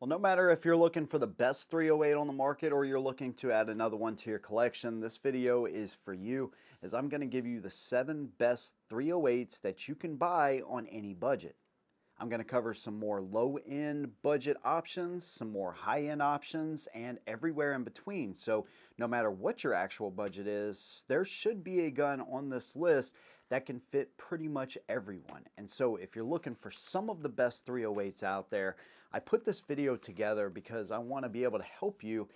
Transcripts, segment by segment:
Well, no matter if you're looking for the best 308 on the market or you're looking to add another one to your collection, this video is for you as I'm going to give you the 7 best 308s that you can buy on any budget. I'm going to cover some more low-end budget options, some more high-end options, and everywhere in between. So no matter what your actual budget is, there should be a gun on this list that can fit pretty much everyone. And so if you're looking for some of the best 308s out there, I put this video together because I want to be able to help you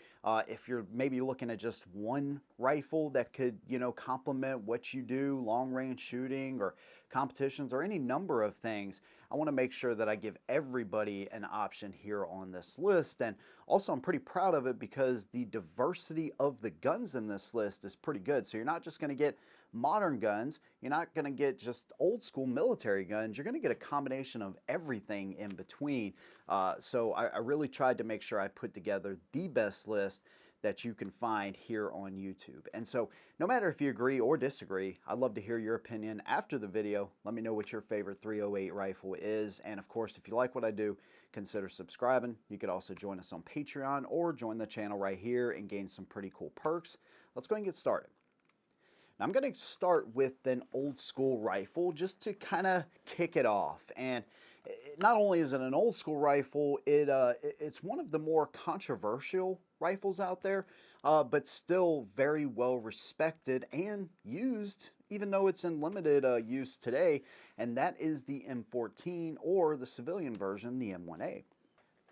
if you're maybe looking at just one rifle that could, complement what you do, long range shooting or competitions or any number of things. I want to make sure that I give everybody an option here on this list. And also, I'm pretty proud of it because the diversity of the guns in this list is pretty good. So you're not just going to get modern guns, you're not going to get just old school military guns, you're going to get a combination of everything in between. So I really tried to make sure I put together the best list that you can find here on YouTube. And so no matter if you agree or disagree, I'd love to hear your opinion after the video. Let me know what your favorite 308 rifle is. And of course, if you like what I do, consider subscribing. You could also join us on Patreon or join the channel right here and gain some pretty cool perks. Let's go ahead and get started. Now I'm going to start with an old school rifle just to kind of kick it off. And not only is it an old school rifle, it's one of the more controversial rifles out there, but still very well respected and used, even though it's in limited use today, and that is the M14 or the civilian version, the M1A.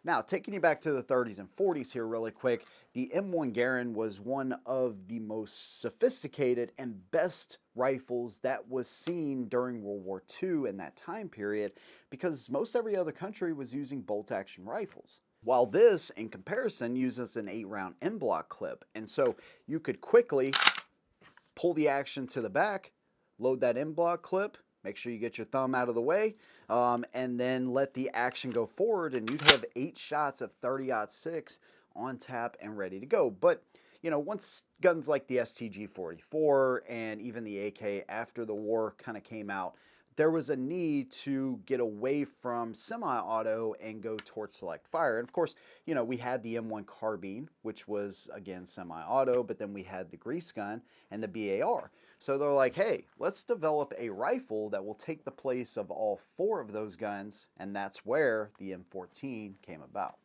Now, taking you back to the 30s and 40s here really quick, the M1 Garand was one of the most sophisticated and best rifles that was seen during World War II in that time period because most every other country was using bolt-action rifles. While this, in comparison, uses an 8-round M-block clip. And so you could quickly pull the action to the back, load that M-block clip, make sure you get your thumb out of the way, and then let the action go forward, and you'd have 8 shots of 30-06 on tap and ready to go. But, once guns like the STG-44 and even the AK after the war kind of came out, there was a need to get away from semi-auto and go towards select fire. And of course, we had the M1 carbine, which was, again, semi-auto, but then we had the grease gun and the BAR. So they're like, hey, let's develop a rifle that will take the place of all 4 of those guns, and that's where the M14 came about.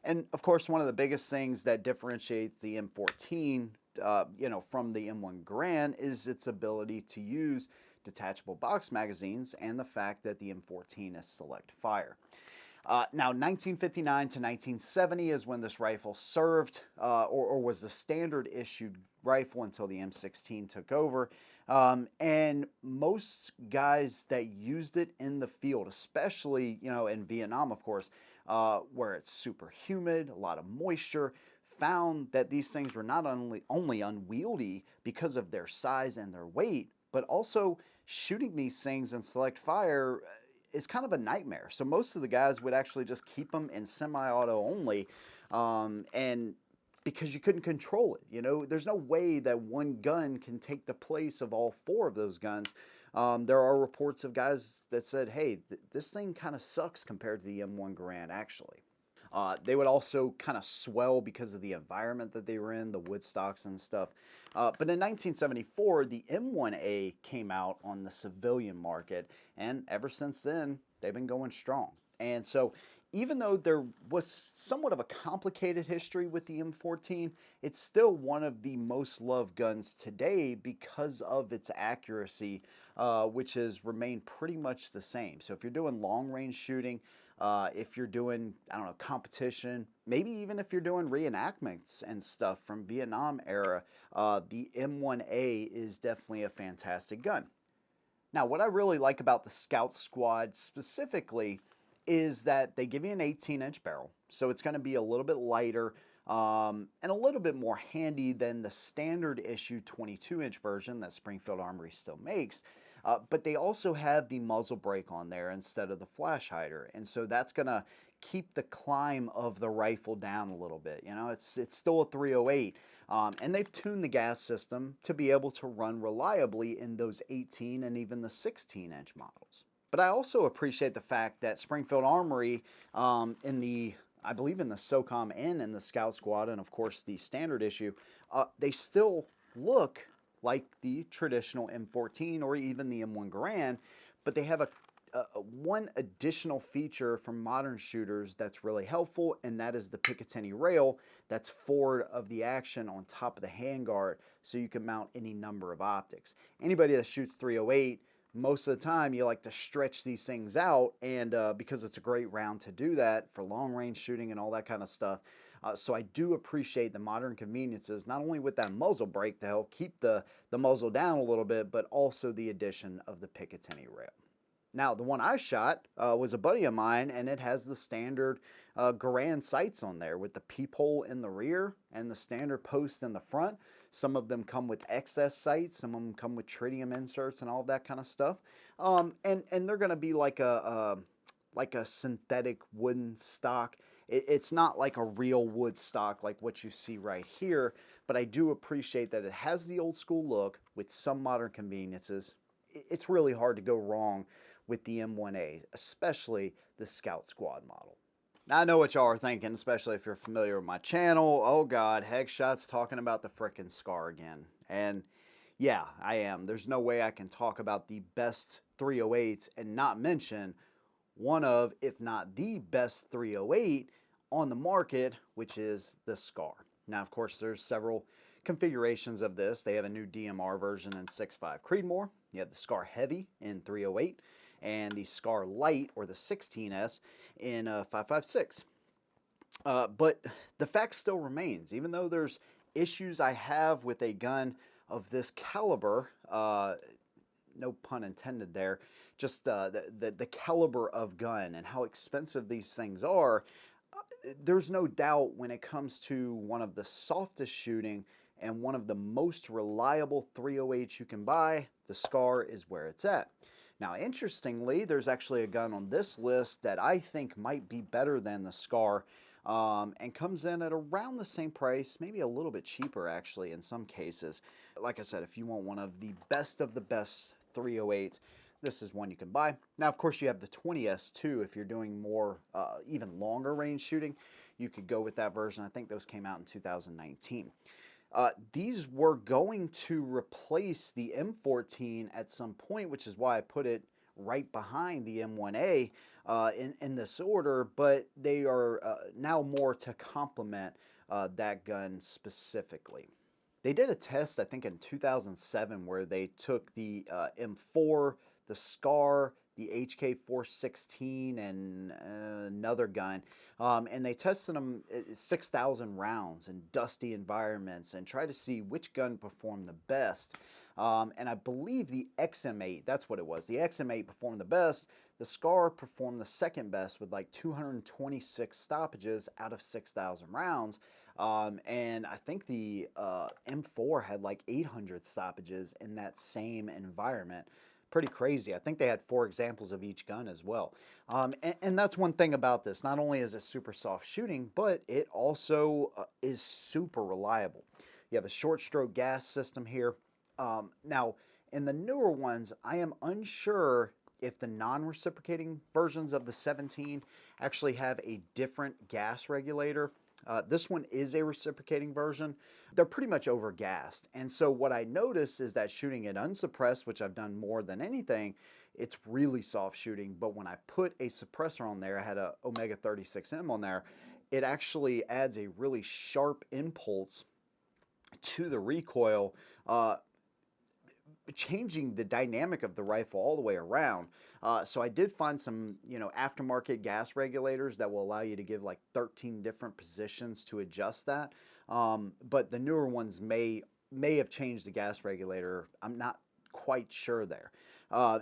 And of course, one of the biggest things that differentiates the M14, from the M1 Garand is its ability to use detachable box magazines and the fact that the M14 is select fire. Now, 1959 to 1970 is when this rifle served or was the standard issued rifle until the M16 took over. And most guys that used it in the field, especially, in Vietnam, of course, where it's super humid, a lot of moisture, found that these things were not only unwieldy because of their size and their weight, but also shooting these things in select fire is kind of a nightmare. So most of the guys would actually just keep them in semi-auto only, and because you couldn't control it. There's no way that one gun can take the place of all 4 of those guns. There are reports of guys that said, hey, this thing kind of sucks compared to the M1 Garand, actually. They would also kind of swell because of the environment that they were in, the wood stocks and stuff. But in 1974, the M1A came out on the civilian market, and ever since then, they've been going strong. And so even though there was somewhat of a complicated history with the M14, it's still one of the most loved guns today because of its accuracy, which has remained pretty much the same. So if you're doing long range shooting, if you're doing, competition, maybe even if you're doing reenactments and stuff from Vietnam era, the M1A is definitely a fantastic gun. Now, what I really like about the Scout Squad specifically is that they give you an 18-inch barrel, so it's going to be a little bit lighter and a little bit more handy than the standard issue 22-inch version that Springfield Armory still makes. But they also have the muzzle brake on there instead of the flash hider, and so that's going to keep the climb of the rifle down a little bit. It's still a 308, and they've tuned the gas system to be able to run reliably in those 18 and even the 16-inch models. But I also appreciate the fact that Springfield Armory in the I believe in the SOCOM and in the Scout Squad, and of course the standard issue, they still look like the traditional M14 or even the M1 Garand, but they have one additional feature from modern shooters that's really helpful, and that is the Picatinny rail that's forward of the action on top of the handguard, so you can mount any number of optics. Anybody that shoots 308, most of the time you like to stretch these things out, and because it's a great round to do that for long range shooting and all that kind of stuff. So I do appreciate the modern conveniences, not only with that muzzle brake to help keep the muzzle down a little bit, but also the addition of the Picatinny rail. Now, the one I shot was a buddy of mine, and it has the standard Garand sights on there with the peephole in the rear and the standard post in the front. Some of them come with excess sights, some of them come with tritium inserts and all that kind of stuff. And they're going to be like a synthetic wooden stock. It's not like a real wood stock like what you see right here, but I do appreciate that it has the old school look with some modern conveniences. It's really hard to go wrong with the M1A, especially the Scout Squad model. Now, I know what y'all are thinking, especially if you're familiar with my channel. Oh God, Headshot's talking about the frickin' Scar again. And yeah, I am. There's no way I can talk about the best 308s and not mention one of, if not the best 308 on the market, which is the Scar. Now, of course, there's several configurations of this. They have a new DMR version in 6.5 Creedmoor. You have the Scar Heavy in 308 and the Scar Light, or the 16S, in 5.56. But the fact still remains, even though there's issues I have with a gun of this caliber, no pun intended there, just the caliber of gun and how expensive these things are, there's no doubt when it comes to one of the softest shooting and one of the most reliable 308s you can buy, the Scar is where it's at. Now, interestingly, there's actually a gun on this list that I think might be better than the Scar, and comes in at around the same price, maybe a little bit cheaper actually in some cases. Like I said, if you want one of the best 308s, this is one you can buy. Now, of course, you have the 20S too. If you're doing more, even longer range shooting, you could go with that version. I think those came out in 2019. These were going to replace the M14 at some point, which is why I put it right behind the M1A in this order, but they are now more to complement that gun specifically. They did a test, I think in 2007, where they took the M4, the Scar, the HK416, and another gun, and they tested them at 6,000 rounds in dusty environments and tried to see which gun performed the best. And I believe the XM8, that's what it was, the XM8 performed the best. The Scar performed the second best with like 226 stoppages out of 6,000 rounds. And I think the M4 had like 800 stoppages in that same environment. Pretty crazy. I think they had 4 examples of each gun as well. And that's one thing about this. Not only is it super soft shooting, but it also is super reliable. You have a short stroke gas system here. Now, in the newer ones, I am unsure if the non-reciprocating versions of the 17 actually have a different gas regulator. This one is a reciprocating version. They're pretty much over-gassed. And so what I notice is that shooting it unsuppressed, which I've done more than anything, it's really soft shooting. But when I put a suppressor on there, I had a Omega 36M on there, it actually adds a really sharp impulse to the recoil, changing the dynamic of the rifle all the way around. So I did find some, aftermarket gas regulators that will allow you to give like 13 different positions to adjust that. But the newer ones may have changed the gas regulator. I'm not quite sure there.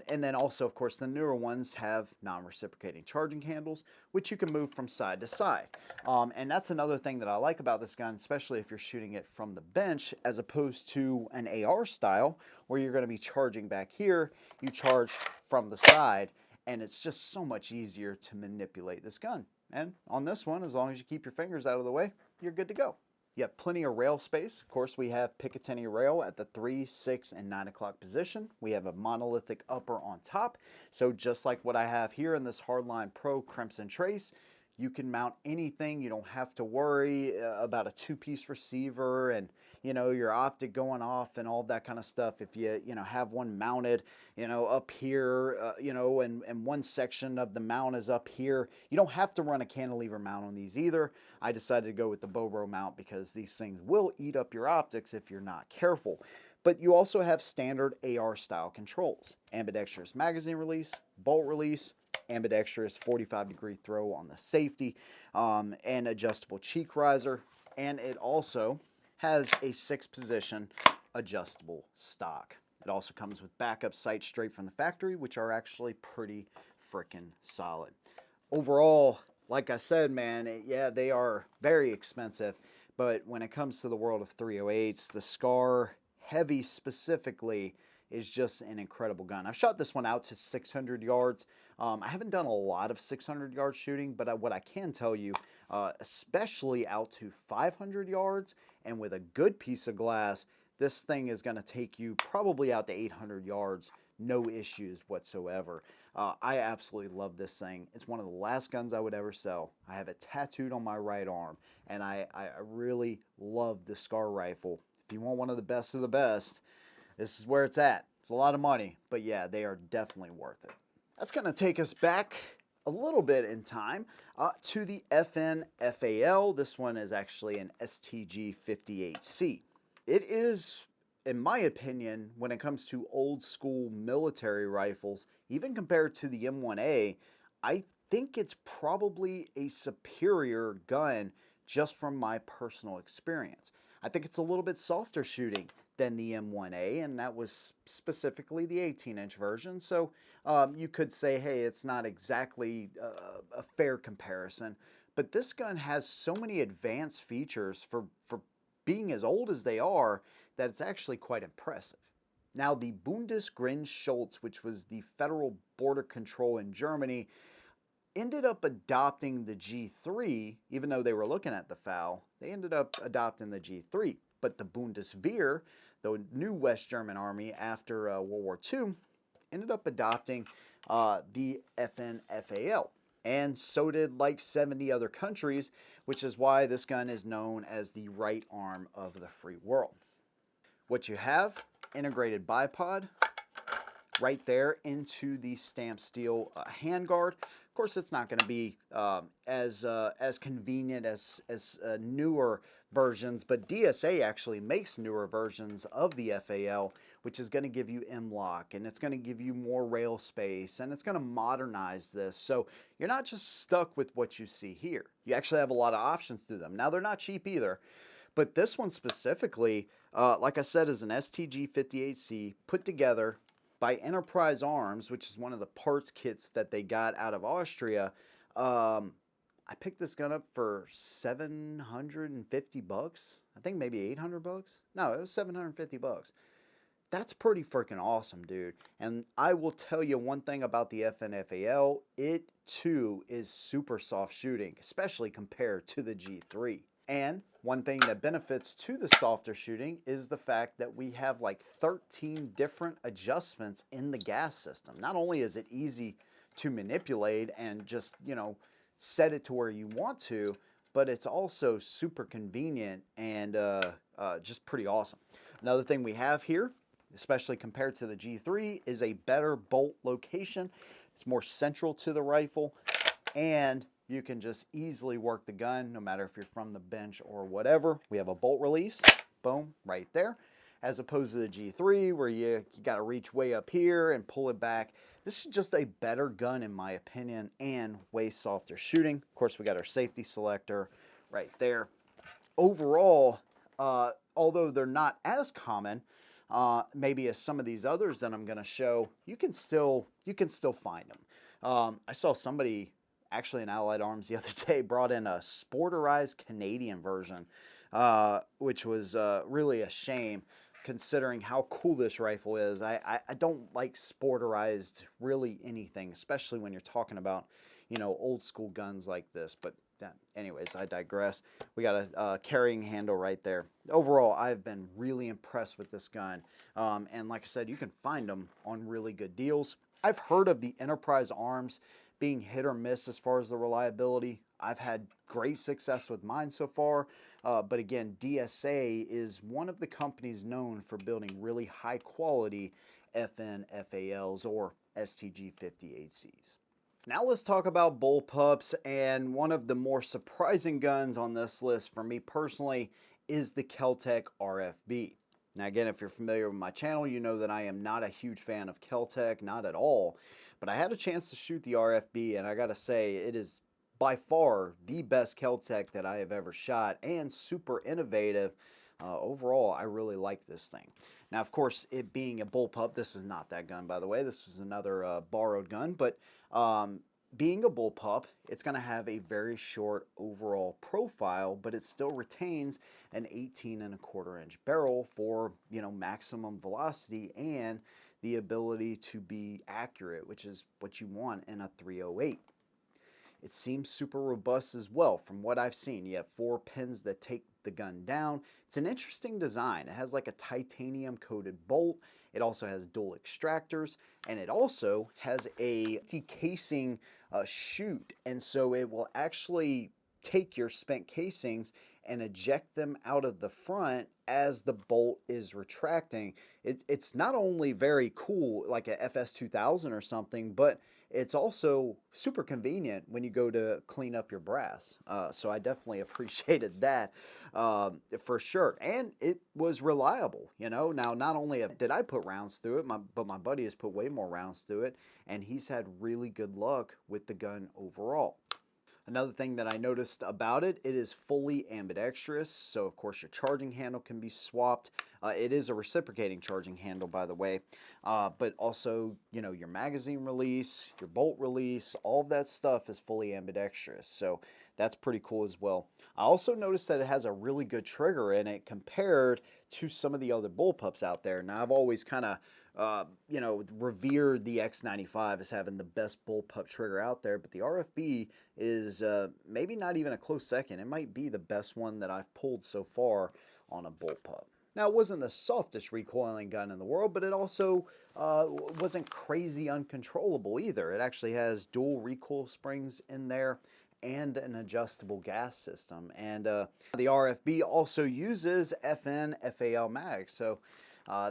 And then also, of course, the newer ones have non-reciprocating charging handles, which you can move from side to side. And that's another thing that I like about this gun, especially if you're shooting it from the bench, as opposed to an AR style, where you're going to be charging back here, you charge from the side, and it's just so much easier to manipulate this gun. And on this one, as long as you keep your fingers out of the way, you're good to go. You have plenty of rail space. Of course, we have Picatinny rail at the 3, 6, and 9 o'clock position. We have a monolithic upper on top. So just like what I have here in this Hardline Pro Crimson Trace, You can mount anything. You don't have to worry about a two-piece receiver and, your optic going off and all of that kind of stuff. If you have one mounted, up here, and one section of the mount is up here, you don't have to run a cantilever mount on these either. I decided to go with the Bobro mount because these things will eat up your optics if you're not careful. But you also have standard AR style controls. Ambidextrous magazine release, bolt release, ambidextrous 45-degree throw on the safety, and adjustable cheek riser. And it also has a 6-position adjustable stock. It also comes with backup sights straight from the factory, which are actually pretty freaking solid. Overall, like I said, man, yeah, they are very expensive, but when it comes to the world of 308s, the Sfar Heavy specifically is just an incredible gun. I've shot this one out to 600 yards. I haven't done a lot of 600-yard shooting, but what I can tell you, especially out to 500 yards and with a good piece of glass, this thing is going to take you probably out to 800 yards, no issues whatsoever. I absolutely love this thing. It's one of the last guns I would ever sell. I have it tattooed on my right arm, and I really love the Sfar rifle. If you want one of the best, this is where it's at. It's a lot of money, but yeah, they are definitely worth it. That's going to take us back a little bit in time to the FN FAL. This one is actually an STG 58C. It is, in my opinion, when it comes to old school military rifles, even compared to the M1A, I think it's probably a superior gun just from my personal experience. I think it's a little bit softer shooting than the M1A, and that was specifically the 18-inch version. So you could say, hey, it's not exactly a fair comparison, but this gun has so many advanced features for being as old as they are that it's actually quite impressive. Now, the Bundesgrenzschutz, which was the federal border control in Germany, ended up adopting the G3, even though they were looking at the FAL, they ended up adopting the G3. But the Bundeswehr, the new West German army after World War II, ended up adopting the FN FAL. And so did like 70 other countries, which is why this gun is known as the right arm of the free world. What you have, integrated bipod, right there into the stamped steel handguard. Of course, it's not going to be as convenient as newer versions, but DSA actually makes newer versions of the FAL, which is going to give you M-LOK, and it's going to give you more rail space, and it's going to modernize this. So you're not just stuck with what you see here. You actually have a lot of options to them. Now, they're not cheap either, but this one specifically, like I said, is an STG 58C put together by Enterprise Arms, which is one of the parts kits that they got out of Austria. I picked this gun up for $750. I think maybe 800 bucks. No, it was 750 bucks. That's pretty freaking awesome, dude. And I will tell you one thing about the FNFAL. It too is super soft shooting, especially compared to the G3. And one thing that benefits to the softer shooting is the fact that we have like 13 different adjustments in the gas system. Not only is it easy to manipulate and just, set it to where you want to, but it's also super convenient and just pretty awesome. Another thing we have here, especially compared to the G3, is a better bolt location. It's more central to the rifle, and you can just easily work the gun no matter if you're from the bench or whatever. We have a bolt release, boom, right there, as opposed to the G3 where you got to reach way up here and pull it back. This is just a better gun in my opinion and way softer shooting. Of course, we got our safety selector right there. Overall, although they're not as common, maybe as some of these others that I'm going to show, you can still find them. I saw somebody actually in Allied Arms the other day brought in a sporterized Canadian version, which was really a shame considering how cool this rifle is. I don't like sporterized really anything, especially when you're talking about, old school guns like this. But anyways, I digress. We got a carrying handle right there. Overall, I've been really impressed with this gun. And like I said, you can find them on really good deals. I've heard of the Enterprise Arms being hit or miss as far as the reliability. I've had great success with mine so far. But again, DSA is one of the companies known for building really high quality FN FALs or STG-58Cs. Now let's talk about bullpups, and one of the more surprising guns on this list for me personally is the Kel-Tec RFB. Now again, if you're familiar with my channel, you know that I am not a huge fan of Kel-Tec, not at all. But I had a chance to shoot the RFB, and I gotta say, it is by far the best Kel-Tec that I have ever shot, and super innovative. Overall, I really like this thing. Now, of course, it being a bullpup, this is not that gun, by the way. This was another borrowed gun, but being a bullpup, it's going to have a very short overall profile, but it still retains an 18.25-inch barrel for, you know, maximum velocity and the ability to be accurate, which is what you want in a 308. It seems super robust as well from what I've seen. You have 4 pins that take the gun down. It's an interesting design. It has like a titanium coated bolt. It also has dual extractors, and it also has a decasing chute, and so it will actually take your spent casings and eject them out of the front as the bolt is retracting. It's not only very cool like a FS2000 or something, but it's also super convenient when you go to clean up your brass. So I definitely appreciated that for sure. And it was reliable, you know. Now, not only did I put rounds through it, but my buddy has put way more rounds through it, and he's had really good luck with the gun overall. Another thing that I noticed about it, it is fully ambidextrous, so of course your charging handle can be swapped. It is a reciprocating charging handle, by the way, but also, you know, your magazine release, your bolt release, all of that stuff is fully ambidextrous, so that's pretty cool as well. I also noticed that it has a really good trigger in it compared to some of the other bullpups out there. Now, I've always kind of you know, revered the X95 as having the best bullpup trigger out there, but the RFB is maybe not even a close second. It might be the best one that I've pulled so far on a bullpup. Now, it wasn't the softest recoiling gun in the world, but it also wasn't crazy uncontrollable either. It actually has dual recoil springs in there and an adjustable gas system. And the RFB also uses FN FAL mags, so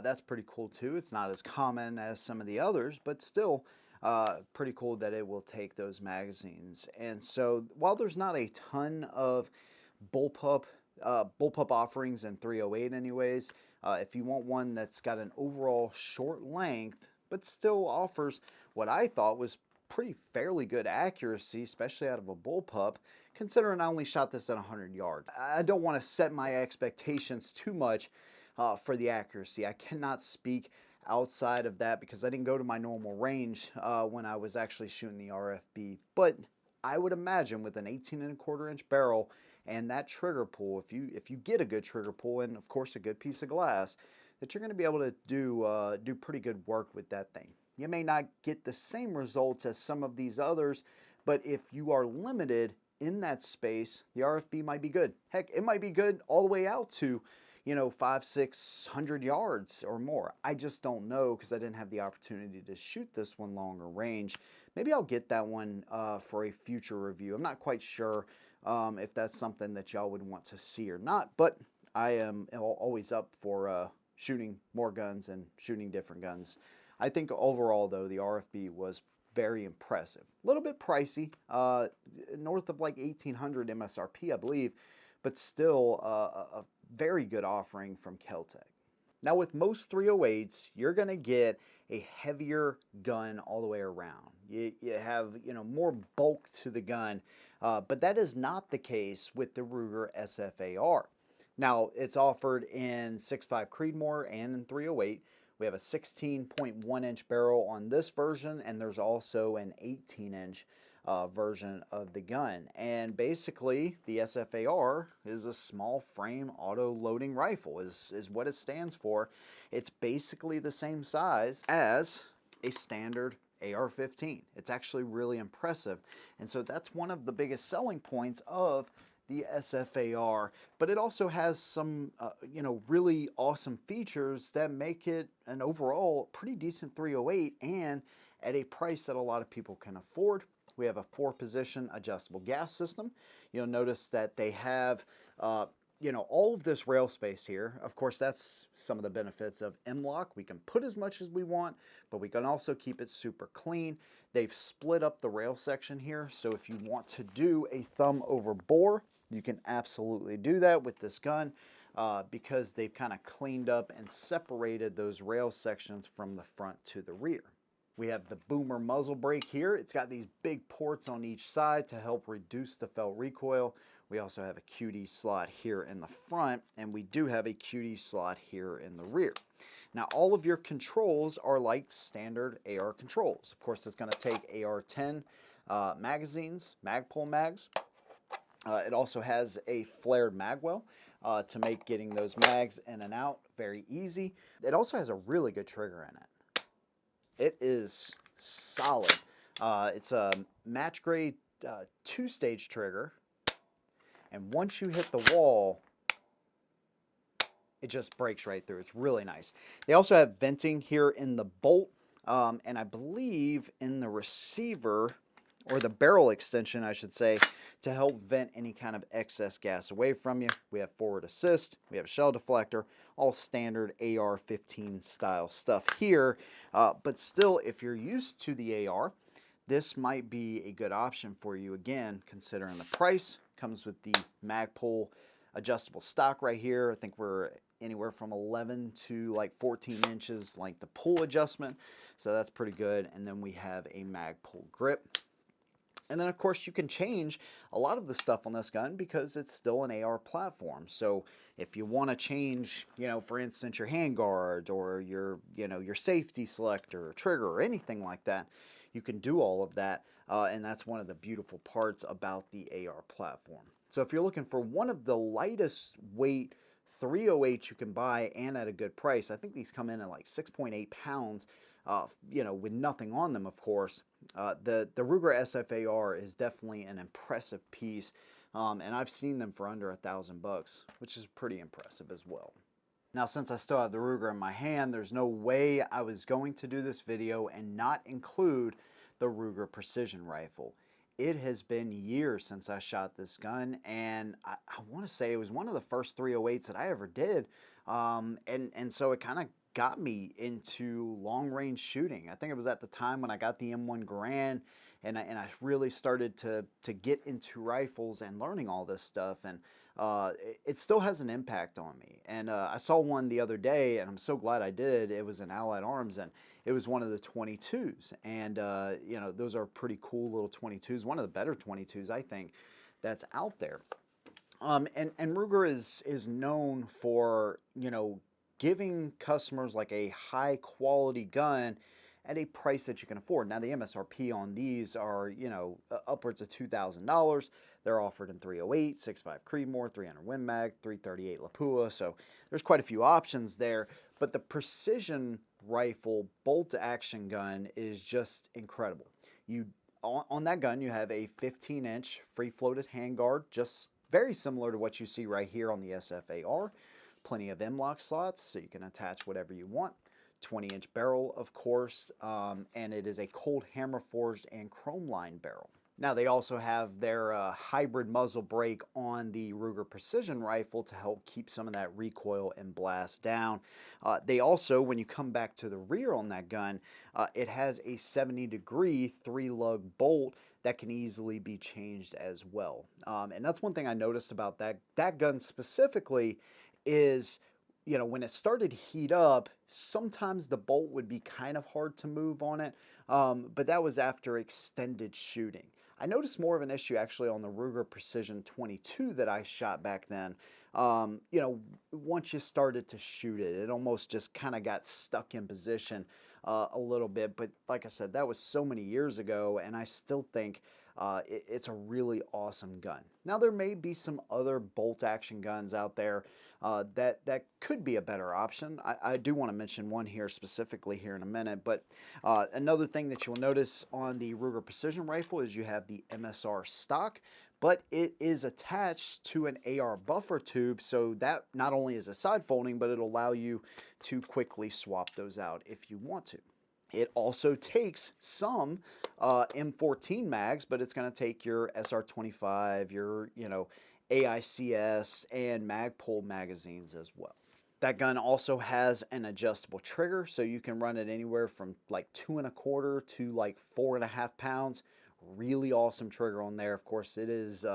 that's pretty cool too. It's not as common as some of the others, but still pretty cool that it will take those magazines. And so while there's not a ton of bullpup offerings in 308 anyways, if you want one that's got an overall short length but still offers what I thought was pretty fairly good accuracy, especially out of a bullpup, considering I only shot this at 100 yards. I don't want to set my expectations too much for the accuracy. I cannot speak outside of that because I didn't go to my normal range when I was actually shooting the RFB, but I would imagine with an 18.25-inch barrel and that trigger pull, if you get a good trigger pull and of course a good piece of glass, that you're going to be able to do pretty good work with that thing. You may not get the same results as some of these others, but if you are limited in that space, the RFB might be good. Heck, it might be good all the way out to, you know, 500-600 yards or more. I just don't know because I didn't have the opportunity to shoot this one longer range. Maybe I'll get that one for a future review. I'm not quite sure if that's something that y'all would want to see or not, but I am always up for shooting more guns and shooting different guns. I think overall, though, the RFB was very impressive. A little bit pricey, north of like 1,800 MSRP, I believe, but still a very good offering from Kel-Tec. Now, with most 308s, you're going to get a heavier gun all the way around. You have, you know, more bulk to the gun, but that is not the case with the Ruger SFAR. Now, it's offered in 6.5 Creedmoor and in 308. We have a 16.1-inch barrel on this version, and there's also an 18-inch version of the gun. And basically, the SFAR is a small frame auto-loading rifle, is what it stands for. It's basically the same size as a standard AR-15. It's actually really impressive. And so that's one of the biggest selling points of the SFAR, but it also has some, you know, really awesome features that make it an overall pretty decent 308 and at a price that a lot of people can afford, we have a 4-position adjustable gas system. You'll notice that they have all of this rail space here. Of course, that's some of the benefits of M-LOK. We can put as much as we want, but we can also keep it super clean. They've split up the rail section here, so if you want to do a thumb over bore, you can absolutely do that with this gun because they've kind of cleaned up and separated those rail sections from the front to the rear. We have the Boomer muzzle brake here. It's got these big ports on each side to help reduce the felt recoil. We also have a QD slot here in the front, and we do have a QD slot here in the rear. Now, all of your controls are like standard AR controls. Of course, it's going to take AR-10 magazines, Magpul mags. It also has a flared magwell to make getting those mags in and out very easy. It also has a really good trigger in it. It is solid. It's a match grade 2-stage trigger. And once you hit the wall, it just breaks right through. It's really nice. They also have venting here in the bolt, and I believe in the receiver, or the barrel extension, I should say, to help vent any kind of excess gas away from you. We have forward assist, we have a shell deflector, all standard AR-15 style stuff here. But still, if you're used to the AR, this might be a good option for you, again, considering the price. Comes with the Magpul adjustable stock right here. I think we're anywhere from 11 to like 14 inches like the pull adjustment, so that's pretty good. And then we have a Magpul grip. And then, of course, you can change a lot of the stuff on this gun because it's still an AR platform. So if you want to change, for instance, your handguard or your safety selector or trigger or anything like that, you can do all of that. And that's one of the beautiful parts about the AR platform. So if you're looking for one of the lightest weight 308 you can buy and at a good price, I think these come in at like 6.8 pounds. With nothing on them, of course. The Ruger SFAR is definitely an impressive piece, and I've seen them for under $1,000, which is pretty impressive as well. Now, since I still have the Ruger in my hand, there's no way I was going to do this video and not include the Ruger Precision Rifle. It has been years since I shot this gun, and I want to say it was one of the first 308s that I ever did, and so it kind of got me into long-range shooting. I think it was at the time when I got the M1 Garand, and I really started to get into rifles and learning all this stuff, and it still has an impact on me. And I saw one the other day, and I'm so glad I did. It was in Allied Arms, and it was one of the 22s, and those are pretty cool little 22s, one of the better 22s I think that's out there. And Ruger is known for giving customers like a high quality gun at a price that you can afford. Now, the MSRP on these are, upwards of $2,000. They're offered in 308, 6.5 Creedmoor, 300 Win Mag, 338 Lapua. So there's quite a few options there. But the Precision Rifle bolt action gun is just incredible. On that gun, you have a 15-inch free floated handguard, just very similar to what you see right here on the SFAR. Plenty of M-LOK slots, so you can attach whatever you want. 20-inch barrel, of course, and it is a cold hammer forged and chrome line barrel. Now, they also have their hybrid muzzle brake on the Ruger Precision Rifle to help keep some of that recoil and blast down. They also, when you come back to the rear on that gun, it has a 70-degree 3-lug bolt that can easily be changed as well. And that's one thing I noticed about that gun specifically is, when it started to heat up, sometimes the bolt would be kind of hard to move on it, but that was after extended shooting. I noticed more of an issue actually on the Ruger Precision 22 that I shot back then. Once you started to shoot it, it almost just kind of got stuck in position a little bit. But like I said, that was so many years ago, and I still think it's a really awesome gun. Now, there may be some other bolt action guns out there that could be a better option. I do want to mention one here specifically here in a minute, but another thing that you'll notice on the Ruger Precision Rifle is you have the MSR stock, but it is attached to an AR buffer tube, so that not only is a side folding, but it'll allow you to quickly swap those out if you want to. It also takes some M14 mags, but it's going to take your SR25, your, AICS, and Magpul magazines as well. That gun also has an adjustable trigger, so you can run it anywhere from like 2.25 to like 4.5 pounds. Really awesome trigger on there. Of course, it is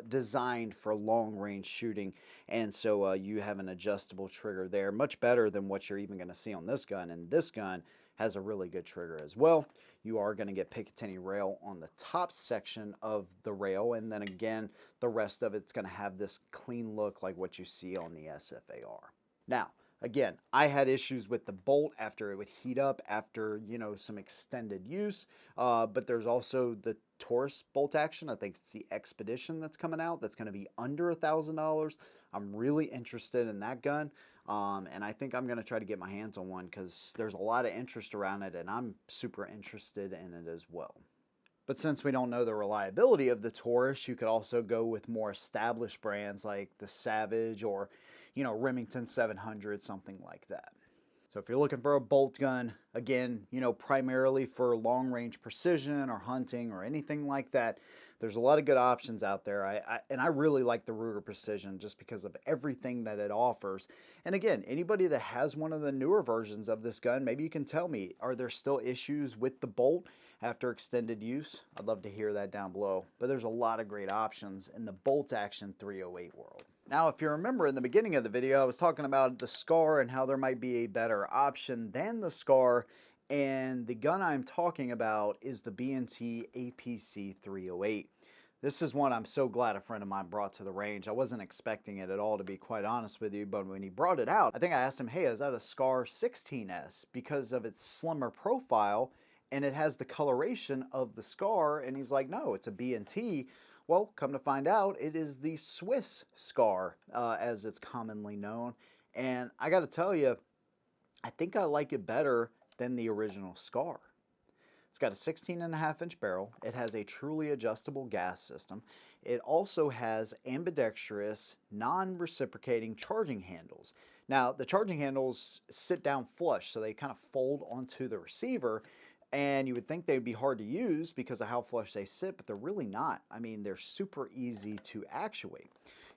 designed for long range shooting, and so you have an adjustable trigger there, much better than what you're even going to see on this gun. And this gun has a really good trigger as well. You are going to get Picatinny rail on the top section of the rail, and then again, the rest of it's going to have this clean look like what you see on the SFAR. Now, again, I had issues with the bolt after it would heat up after, some extended use. But there's also the Taurus bolt action. I think it's the Expedition that's coming out that's going to be under $1,000. I'm really interested in that gun. And I think I'm going to try to get my hands on one because there's a lot of interest around it, and I'm super interested in it as well. But since we don't know the reliability of the Taurus, you could also go with more established brands like the Savage or, Remington 700, something like that. So if you're looking for a bolt gun, again, primarily for long range precision or hunting or anything like that, there's a lot of good options out there. I really like the Ruger Precision just because of everything that it offers. And again, anybody that has one of the newer versions of this gun, maybe you can tell me, are there still issues with the bolt after extended use? I'd love to hear that down below. But there's a lot of great options in the bolt action 308 world. Now, if you remember in the beginning of the video, I was talking about the Scar and how there might be a better option than the Scar, and the gun I'm talking about is the B&T APC 308. This is one I'm so glad a friend of mine brought to the range. I wasn't expecting it at all, to be quite honest with you, but when he brought it out, I think I asked him, hey, is that a Scar 16S? Because of its slimmer profile, and it has the coloration of the Scar, and he's like, no, it's a B&T. Well, come to find out, it is the Swiss Scar, as it's commonly known. And I got to tell you, I think I like it better than the original Scar. It's got a 16.5-inch barrel. It has a truly adjustable gas system. It also has ambidextrous, non-reciprocating charging handles. Now, the charging handles sit down flush, so they kind of fold onto the receiver, and you would think they'd be hard to use because of how flush they sit, but they're really not. I mean, they're super easy to actuate.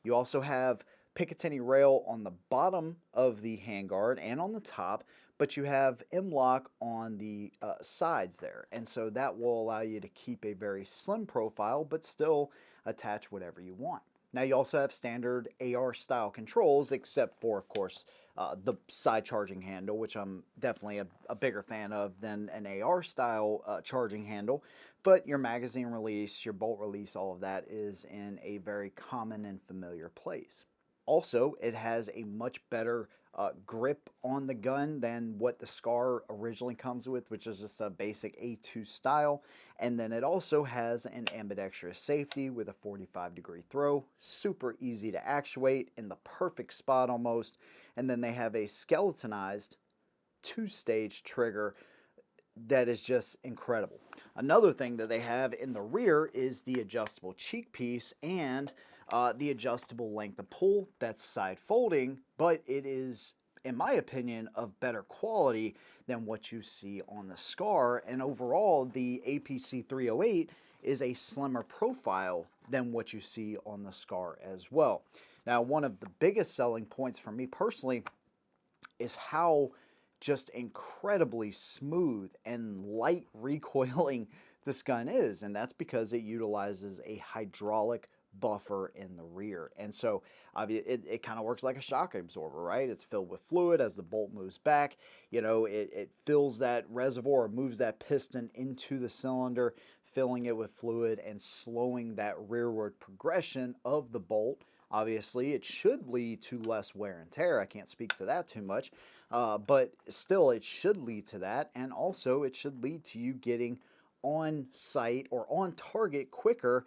You also have Picatinny rail on the bottom of the handguard and on the top, but you have M-LOK on the sides there. And so that will allow you to keep a very slim profile, but still attach whatever you want. Now you also have standard AR style controls, except for, of course, the side charging handle, which I'm definitely a bigger fan of than an AR style charging handle. But your magazine release, your bolt release, all of that is in a very common and familiar place. Also, it has a much better grip on the gun than what the Scar originally comes with, which is just a basic A2 style. And then it also has an ambidextrous safety with a 45-degree throw. Super easy to actuate in the perfect spot almost. And then they have a skeletonized 2-stage trigger that is just incredible. Another thing that they have in the rear is the adjustable cheek piece and the adjustable length of pull. That's side folding, but it is, in my opinion, of better quality than what you see on the Scar. And overall, the APC 308 is a slimmer profile than what you see on the Scar as well. Now, one of the biggest selling points for me personally is how just incredibly smooth and light recoiling this gun is, and that's because it utilizes a hydraulic buffer in the rear. And so it kind of works like a shock absorber, right? It's filled with fluid as the bolt moves back. It fills that reservoir, or moves that piston into the cylinder, filling it with fluid and slowing that rearward progression of the bolt. Obviously, it should lead to less wear and tear. I can't speak to that too much, but still, it should lead to that. And also, it should lead to you getting on site or on target quicker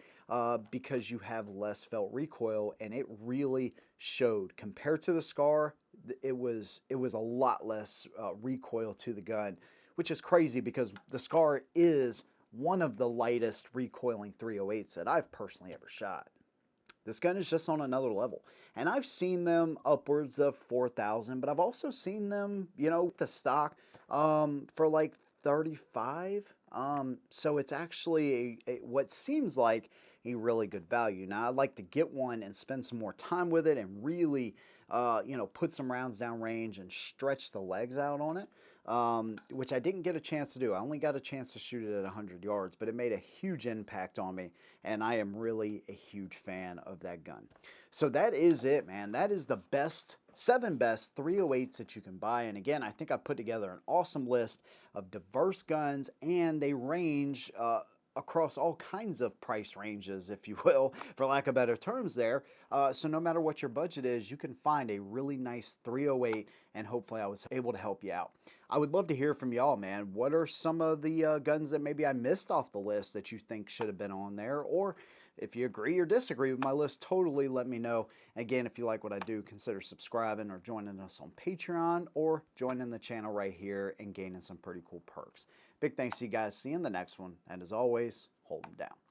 because you have less felt recoil, and it really showed. Compared to the Scar, it was a lot less recoil to the gun, which is crazy because the Scar is one of the lightest recoiling 308s that I've personally ever shot. This gun is just on another level. And I've seen them upwards of 4,000, but I've also seen them, the stock for like $35. So it's actually what seems like a really good value. Now I'd like to get one and spend some more time with it and really, put some rounds down range and stretch the legs out on it. Which I didn't get a chance to do. I only got a chance to shoot it at 100 yards, but it made a huge impact on me, and I am really a huge fan of that gun. So that is it, man. That is the seven best 308s that you can buy. And again, I think I put together an awesome list of diverse guns, and they range across all kinds of price ranges, if you will, for lack of better terms there. So no matter what your budget is, you can find a really nice 308, and hopefully I was able to help you out. I would love to hear from y'all, man. What are some of the guns that maybe I missed off the list that you think should have been on there? Or if you agree or disagree with my list, totally let me know. Again, if you like what I do, consider subscribing or joining us on Patreon or joining the channel right here and gaining some pretty cool perks. Big thanks to you guys. See you in the next one. And as always, hold them down.